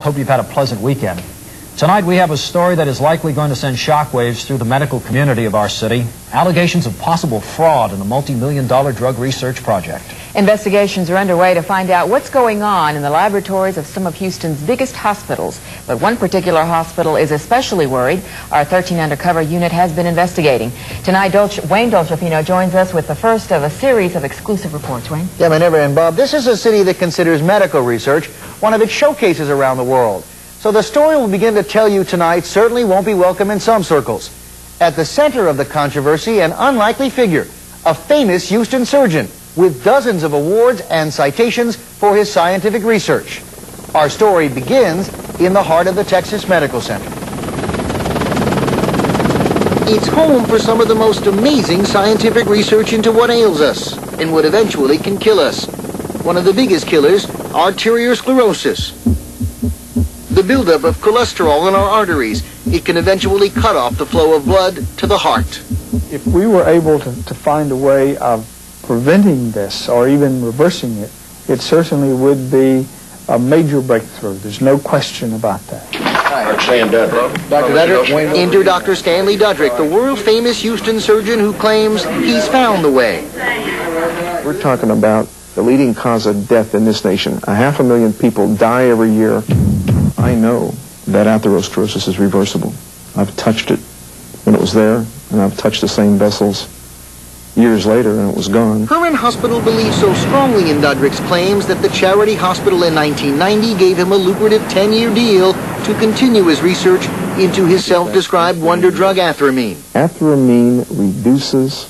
Hope you've had a pleasant weekend. Tonight we have a story that is likely going to send shockwaves through the medical community of our city. Allegations of possible fraud in a multi-million-dollar drug research project. Investigations are underway to find out what's going on in the laboratories of some of Houston's biggest hospitals. But one particular hospital is especially worried. Our 13 Undercover unit has been investigating. Tonight, Wayne Dolcefino joins us with the first of a series of exclusive reports. Wayne? Yeah, my never end, Bob. This is a city that considers medical research one of its showcases around the world. So the story we'll begin to tell you tonight certainly won't be welcome in some circles. At the center of the controversy, an unlikely figure, a famous Houston surgeon with dozens of awards and citations for his scientific research. Our story begins in the heart of the Texas Medical Center. It's home for some of the most amazing scientific research into what ails us and what eventually can kill us. One of the biggest killers, arteriosclerosis. The buildup of cholesterol in our arteries. It can eventually cut off the flow of blood to the heart. If we were able to find a way of preventing this or even reversing it, it certainly would be a major breakthrough. There's no question about that. Dr. Dudrick. Enter Dr. Stanley Dudrick, the world-famous Houston surgeon who claims he's found the way. We're talking about the leading cause of death in this nation. 500,000 people die every year. I know that atherosclerosis is reversible. I've touched it when it was there, and I've touched the same vessels years later, and it was gone. Herman Hospital believes so strongly in Dudrick's claims that the charity hospital in 1990 gave him a lucrative 10-year deal to continue his research into his self-described wonder drug Aphrmine. Aphrimine reduces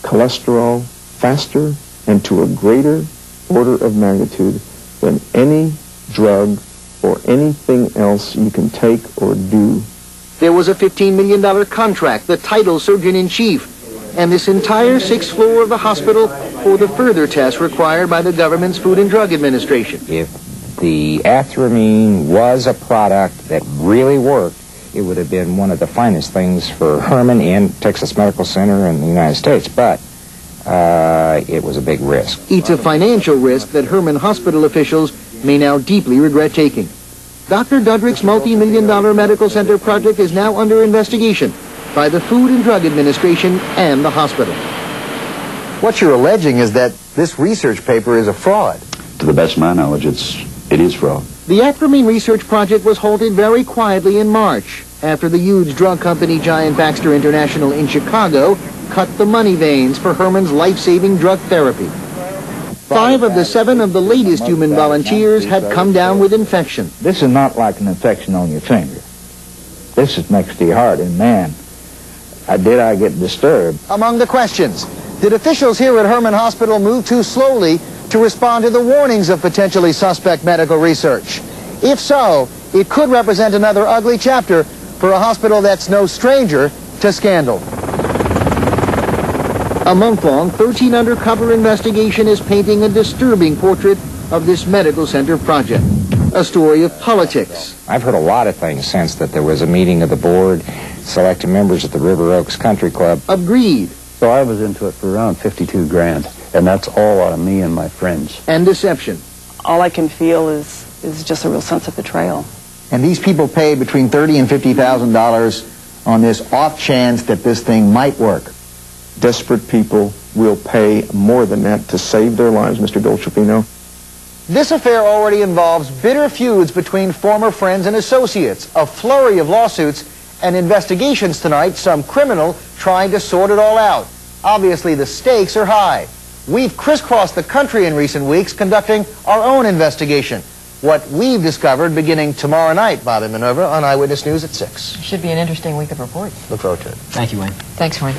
cholesterol faster and to a greater order of magnitude than any drug or anything else you can take or do. There was a $15 million contract, the title surgeon-in-chief, and this entire 6th floor of the hospital for the further tests required by the government's Food and Drug Administration. If the Aphrmine was a product that really worked, it would have been one of the finest things for Herman and Texas Medical Center in the United States, but it was a big risk. It's a financial risk that Herman Hospital officials may now deeply regret taking. Dr. Dudrick's multi-million-dollar medical center project is now under investigation by the Food and Drug Administration and the hospital. What you're alleging is that this research paper is a fraud. To the best of my knowledge, it is fraud. The Aphrmine research project was halted very quietly in March after the huge drug company giant Baxter International in Chicago cut the money veins for Herman's life-saving drug therapy. 5 of the 7 of the latest human volunteers had come down with infection. This is not like an infection on your finger. This is next to your heart, and man, did I get disturbed. Among the questions, did officials here at Herman Hospital move too slowly to respond to the warnings of potentially suspect medical research? If so, it could represent another ugly chapter for a hospital that's no stranger to scandal. A month-long, 13 Undercover investigation is painting a disturbing portrait of this medical center project. A story of politics. I've heard a lot of things since that there was a meeting of the board selecting members at the River Oaks Country Club. Of greed. So I was into it for around 52 grand, and that's all out of me and my friends. And deception. All I can feel is just a real sense of betrayal. And these people paid between $30,000 and $50,000 on this off chance that this thing might work. Desperate people will pay more than that to save their lives, Mr. Dolcefino. This affair already involves bitter feuds between former friends and associates, a flurry of lawsuits, and investigations tonight, some criminal trying to sort it all out. Obviously, the stakes are high. We've crisscrossed the country in recent weeks conducting our own investigation. What we've discovered beginning tomorrow night, Bob and Minerva, on Eyewitness News at 6. Should be an interesting week of reports. Look forward to it. Thank you, Wayne. Thanks, Wayne.